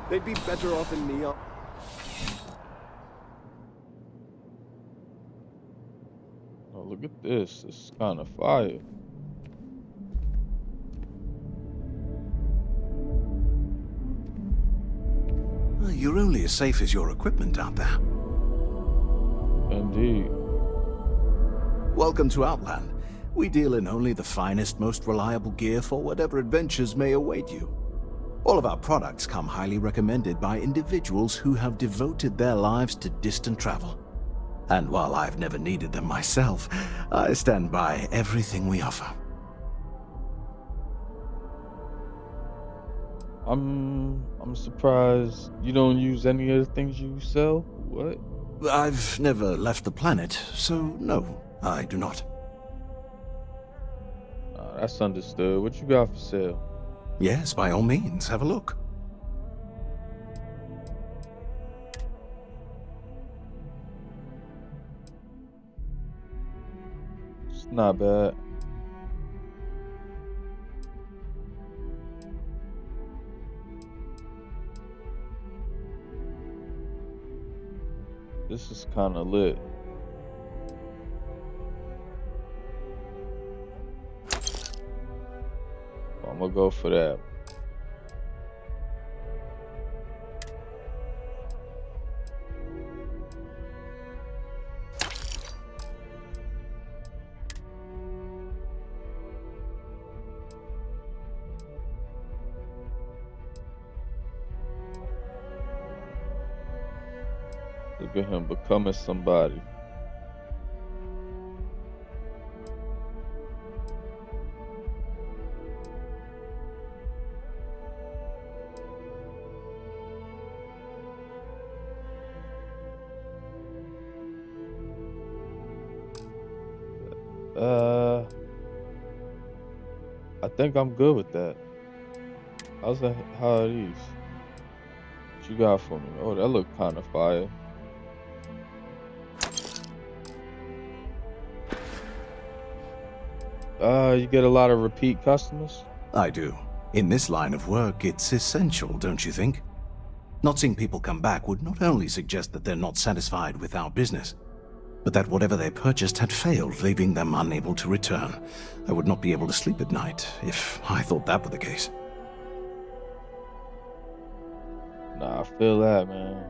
They'd be better off in Neon. Oh, look at this. This is kind of fire. Well, you're only as safe as your equipment out there. Indeed. Welcome to Outland. We deal in only the finest, most reliable gear for whatever adventures may await you. All of our products come highly recommended by individuals who have devoted their lives to distant travel. And while I've never needed them myself, I stand by everything we offer. I'm surprised you don't use any of the things you sell. What? I've never left the planet, so no, I do not. That's understood. What you got for sale? Yes, by all means, have a look. It's not bad. This is kind of lit. I'm gonna go for that. Look at him becoming somebody. I think I'm good with that. How's that? How are these? What you got for me? Oh, that look kind of fire. You get a lot of repeat customers? I do. In this line of work, it's essential, don't you think? Not seeing people come back would not only suggest that they're not satisfied with our business, but that whatever they purchased had failed, leaving them unable to return. I would not be able to sleep at night if I thought that were the case. Nah, I feel that, man.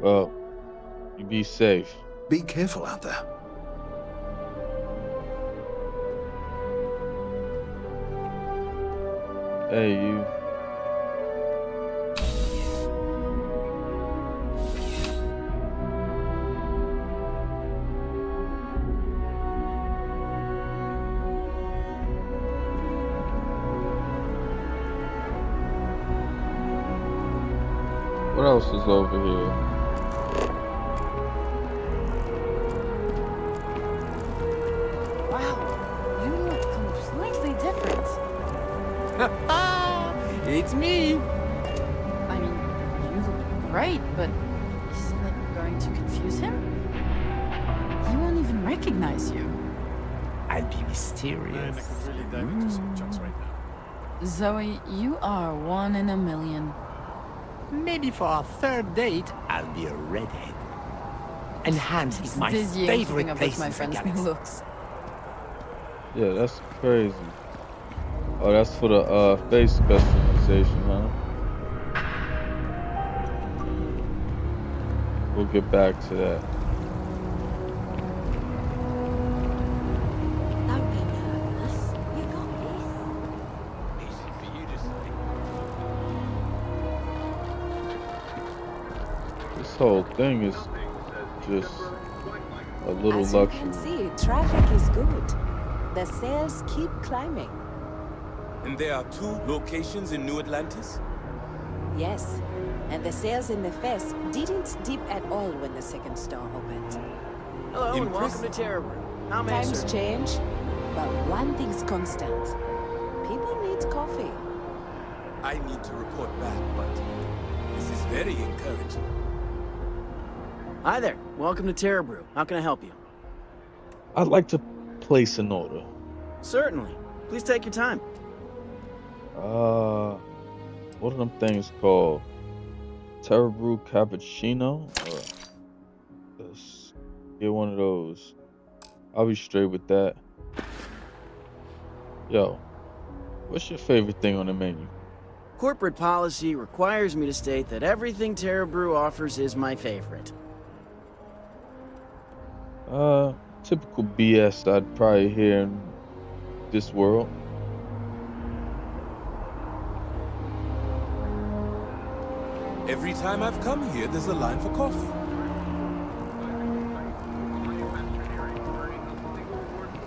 Well, you be safe. Be careful out there. Hey, you. What else is over here? Wow, you look completely different. It's me! I mean, you look great, but isn't it going to confuse him? He won't even recognize you. I'll be mysterious. Zoe, you are one in a million. Maybe for our third date, I'll be a redhead. And Hans is my Dizzying favorite keeping up place with my in the friend's galaxy. new looks. Yeah, that's crazy. Oh, that's for the face customization, huh? We'll get back to that. Don't be nervous. You got this. Easy for you to say. This whole thing is just a little As you luxury. can see, traffic is good. The sales keep climbing. And there are 2 locations in New Atlantis? Yes, and the sales in the fest didn't dip at all when the second store opened. Hello and welcome to Terror Brew. How may I Times serve? change, but one thing's constant. People need coffee. I need to report back, but this is very encouraging. Hi there. Welcome to Terror Brew. How can I help you? I'd like to place an order. Certainly. Please take your time. What are them things called? Terra Brew Cappuccino? Let's get one of those. I'll be straight with that. Yo, what's your favorite thing on the menu? Corporate policy requires me to state that everything Terra Brew offers is my favorite. typical BS I'd probably hear in this world. Every time I've come here, there's a line for coffee.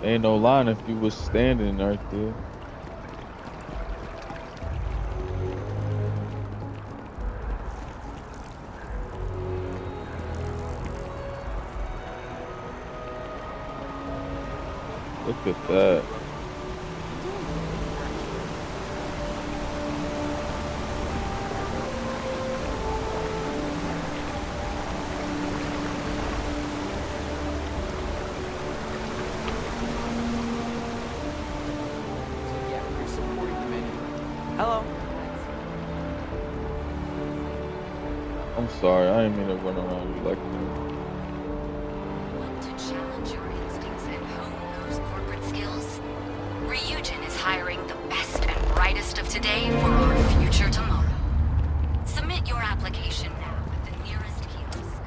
Ain't no line if you was standing right there. Look at that. Hello. I'm sorry, I didn't mean to run around you like that. Want to challenge your instincts and hone those corporate skills? Ryujin is hiring the best and brightest of today for our future tomorrow. Submit your application now at the nearest kiosk.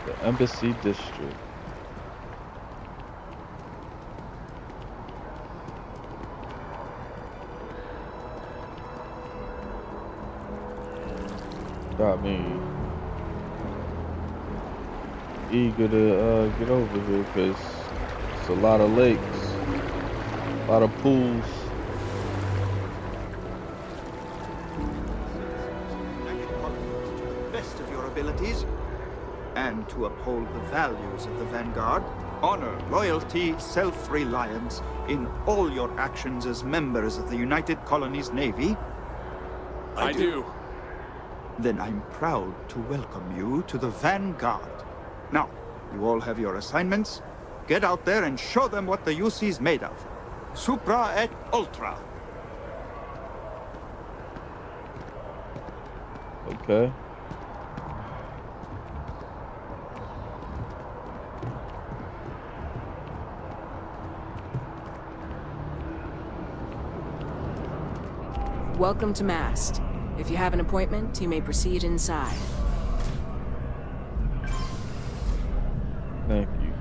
The Embassy District. Got me eager to get over here because it's a lot of lakes, a lot of pools. Best of your abilities, and to uphold the values of the Vanguard, honor, loyalty, self-reliance in all your actions as members of the United Colonies Navy. I do. Then I'm proud to welcome you to the Vanguard. Now, you all have your assignments. Get out there and show them what the UC's made of. Supra et Ultra. Okay. Welcome to Mast. If you have an appointment, you may proceed inside. Thank you.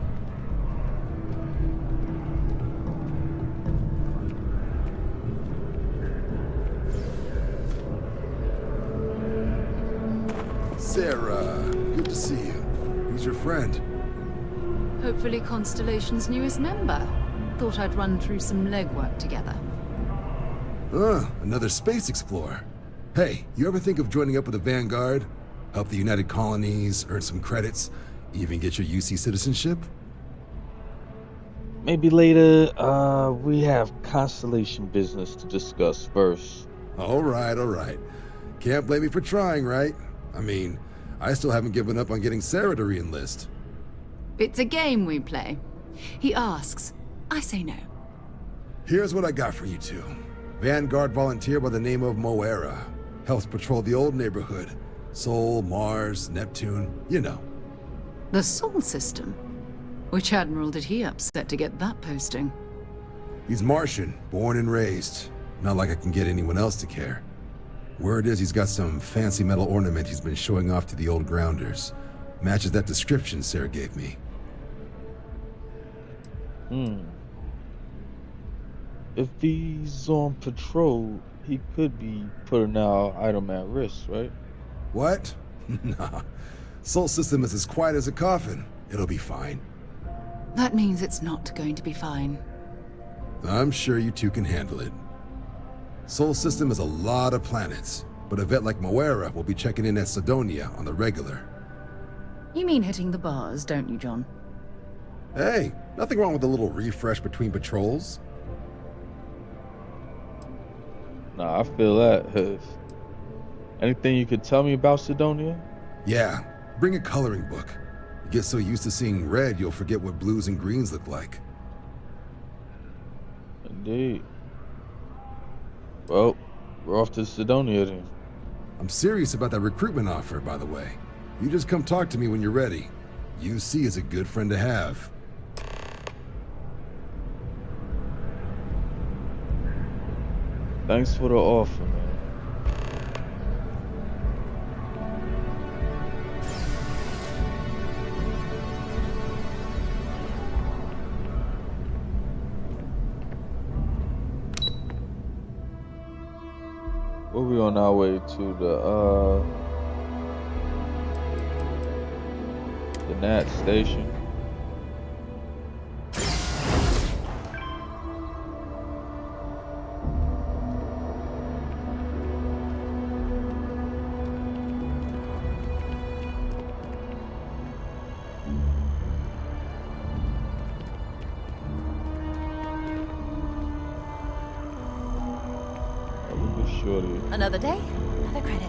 Sarah, good to see you. Who's your friend? Hopefully Constellation's newest member. Thought I'd run through some legwork together. Another space explorer. Hey, you ever think of joining up with the Vanguard? Help the United Colonies, earn some credits, even get your UC citizenship? Maybe later. We have Constellation business to discuss first. All right. Can't blame me for trying, right? I mean, I still haven't given up on getting Sarah to re-enlist. It's a game we play. He asks, I say no. Here's what I got for you two. Vanguard volunteer by the name of Moera. Helps patrol the old neighborhood. Sol, Mars, Neptune, you know. The Sol system? Which admiral did he upset to get that posting? He's Martian, born and raised. Not like I can get anyone else to care. Word is he's got some fancy metal ornament he's been showing off to the old grounders. Matches that description Sarah gave me. If he's on patrol, he could be putting our item at risk, right? What? Nah. Sol system is as quiet as a coffin. It'll be fine. That means it's not going to be fine. I'm sure you two can handle it. Sol system has a lot of planets, but a vet like Moera will be checking in at Sidonia on the regular. You mean hitting the bars, don't you, John? Hey, nothing wrong with a little refresh between patrols. Nah, I feel that. Anything you could tell me about Sidonia? Yeah, bring a coloring book. You get so used to seeing red, you'll forget what blues and greens look like. Indeed. Well, we're off to Sidonia then. I'm serious about that recruitment offer, by the way. You just come talk to me when you're ready. UC is a good friend to have. Thanks for the offer, man. Well, we on our way to the Nat station. Shorty. Another day, another credit.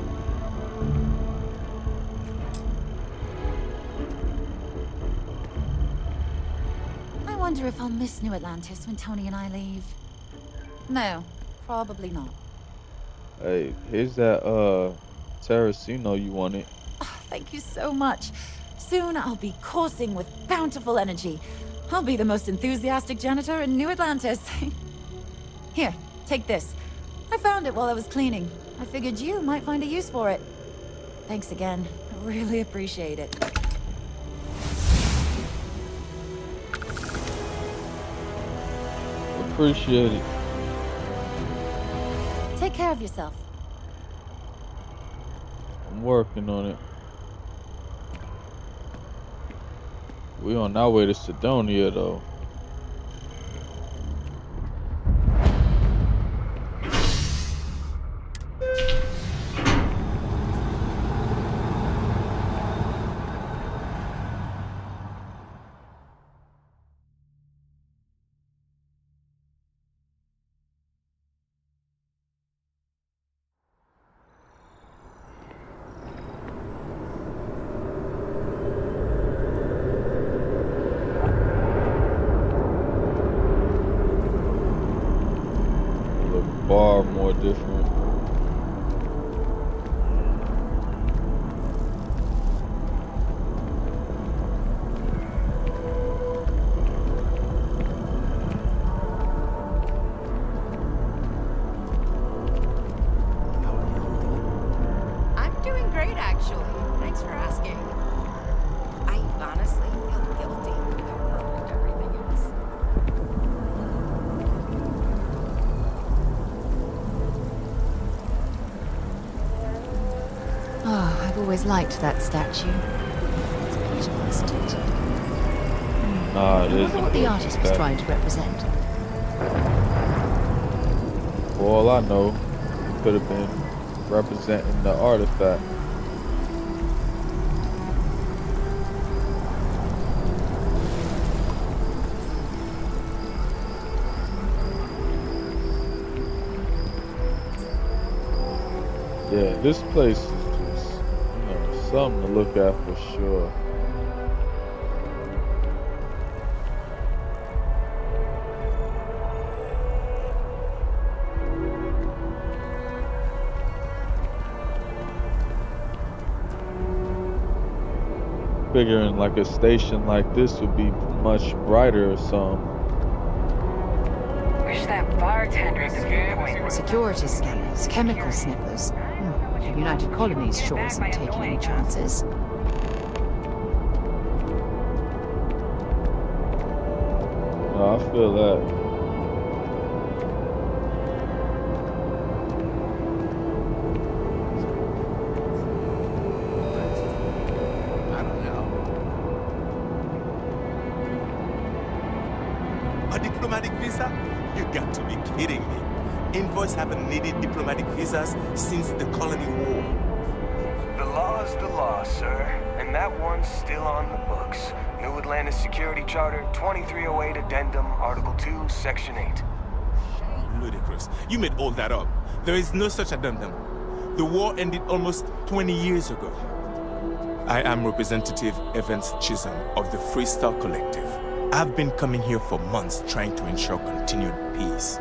I wonder if I'll miss New Atlantis when Tony and I leave. No, probably not. Hey, here's that Terracino you wanted. Thank you so much. Soon I'll be coursing with bountiful energy. I'll be the most enthusiastic janitor in New Atlantis. Here, take this. I found it while I was cleaning. I figured you might find a use for it. Thanks again. I really appreciate it. Appreciate it. Take care of yourself. I'm working on it. We on our way to Sidonia though. Far more different. I'm doing great, actually. Thanks for asking. I honestly feel guilty with how perfect everything is. Oh, I've always liked that statue. It's beautiful, isn't it? Nah, it I isn't. wonder what the artist was trying to represent. For all I know, it could have been representing the artifact. Yeah, this place is just, something to look at for sure. Figuring like a station like this would be much brighter or something. Wish that bartender could point. Security scanners, chemical sniffers. The United Colonies sure isn't taking any chances. No, I feel that. A diplomatic visa? You got to be kidding me. Envoys haven't needed diplomatic visas since the Colony War. The law's the law, sir. And that one's still on the books. New Atlantis Security Charter 2308 Addendum, Article 2, Section 8. Ludicrous. You made all that up. There is no such addendum. The war ended almost 20 years ago. I am Representative Evans Chisholm of the Freestar Collective. I've been coming here for months trying to ensure continued peace.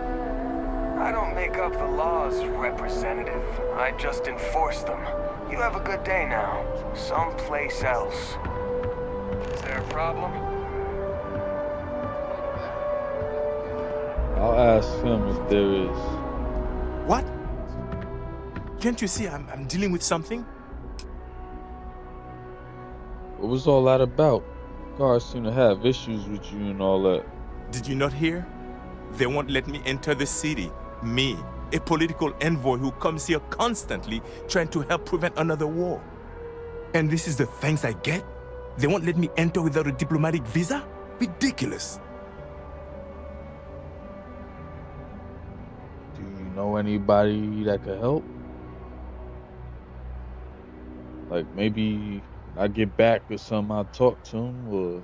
I don't make up the laws, Representative. I just enforce them. You have a good day now. Someplace else. Is there a problem? I'll ask him if there is. What? Can't you see I'm dealing with something? What was all that about? Guards seem to have issues with you and all that. Did you not hear? They won't let me enter the city. Me, a political envoy who comes here constantly trying to help prevent another war. And this is the thanks I get? They won't let me enter without a diplomatic visa? Ridiculous. Do you know anybody that could help? Like maybe I get back with some, I'll talk to them, or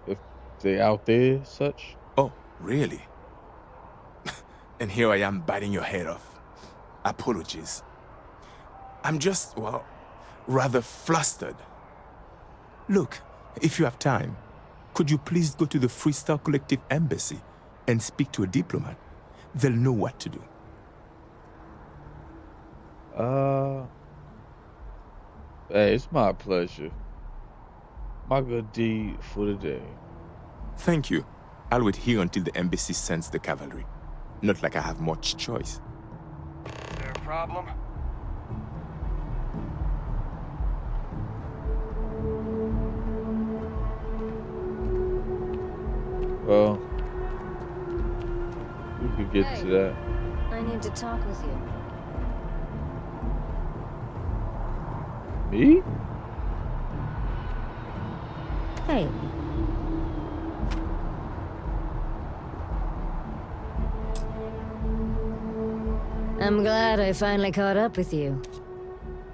if they out there, such. Oh, really? And here I am biting your head off. Apologies. I'm just, well, rather flustered. Look, if you have time, could you please go to the Freestar Collective Embassy and speak to a diplomat? They'll know what to do. Hey, it's my pleasure. My good deed for the day. Thank you. I'll wait here until the embassy sends the cavalry. Not like I have much choice. Is there a problem? Well, we could get to that. I need to talk with you. Me? Hey. I'm glad I finally caught up with you.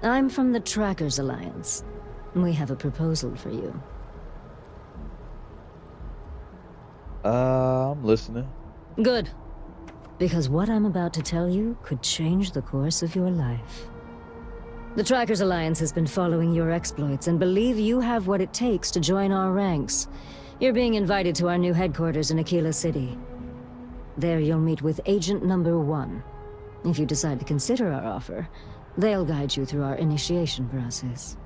I'm from the Trackers Alliance. We have a proposal for you. I'm listening. Good. Because what I'm about to tell you could change the course of your life. The Trackers Alliance has been following your exploits and believe you have what it takes to join our ranks. You're being invited to our new headquarters in Aquila City. There you'll meet with Agent Number 1. If you decide to consider our offer, they'll guide you through our initiation process.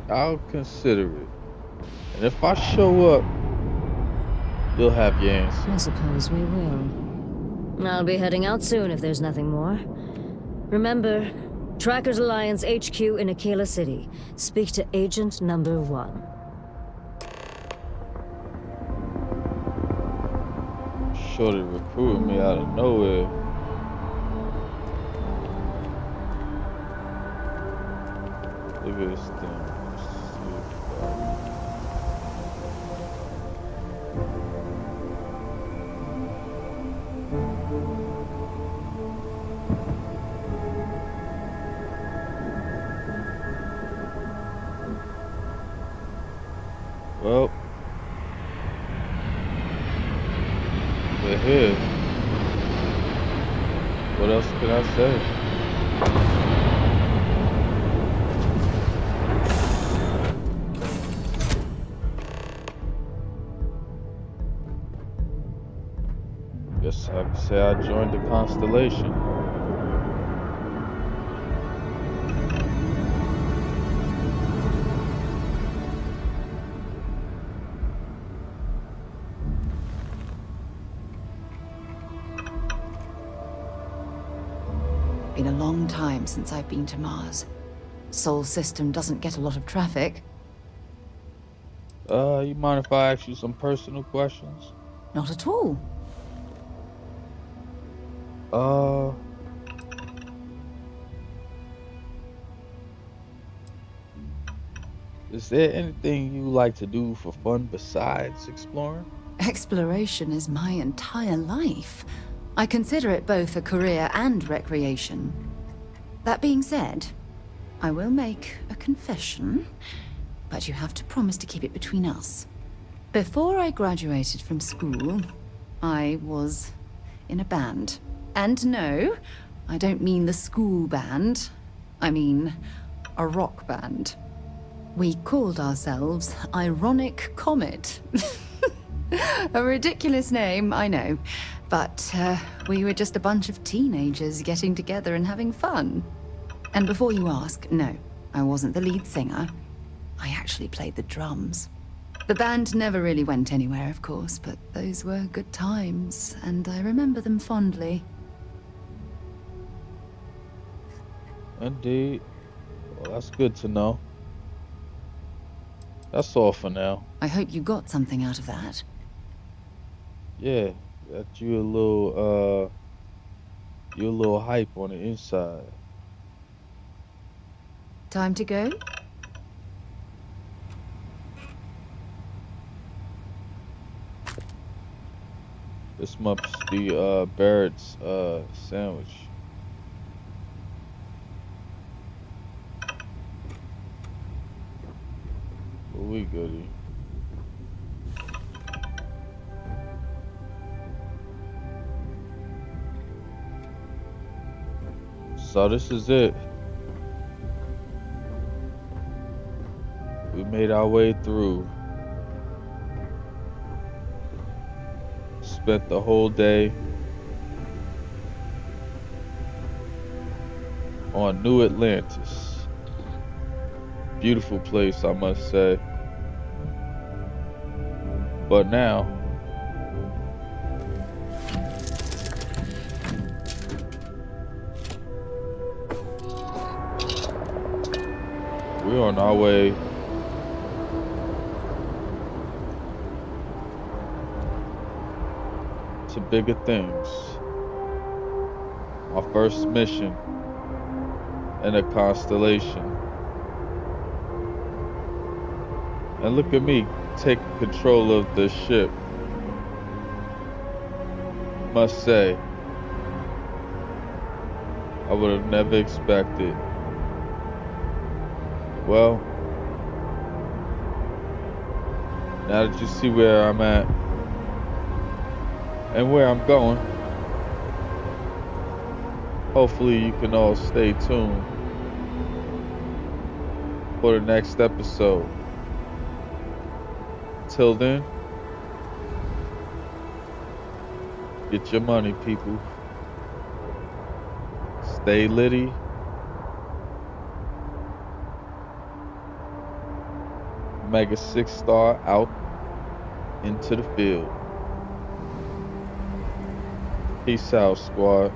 I'll consider it. And if I show up, you'll have your answer. I suppose we will. I'll be heading out soon if there's nothing more. Remember, Trackers Alliance HQ in Aquila City. Speak to Agent Number 1. Shorty recruited me out of nowhere. Look at this thing. Well, we're here. What else can I say? Guess I could say I joined the constellation. Been a long time since I've been to Mars. Sol system doesn't get a lot of traffic. You mind if I ask you some personal questions? Not at all. Is there anything you like to do for fun besides exploring? Exploration is my entire life. I consider it both a career and recreation. That being said, I will make a confession, but you have to promise to keep it between us. Before I graduated from school, I was in a band. And no, I don't mean the school band. I mean a rock band. We called ourselves Ironic Comet. A ridiculous name, I know. But we were just a bunch of teenagers getting together and having fun. And before you ask, no, I wasn't the lead singer. I actually played the drums. The band never really went anywhere, of course, but those were good times, and I remember them fondly. Indeed. Well, that's good to know. That's all for now. I hope you got something out of that. Yeah, got you a little hype on the inside. Time to go? This must be Barrett's sandwich. But we goody. So this is it. We made our way through. Spent the whole day on New Atlantis. Beautiful place, I must say. But now, we're on our way to bigger things. Our first mission in a constellation. And look at me taking control of the ship. Must say, I would have never expected. Well, now that you see where I'm at and where I'm going, hopefully you can all stay tuned for the next episode. Till then, get your money, people. Stay litty. Mega 6-star out into the field. Peace out, squad.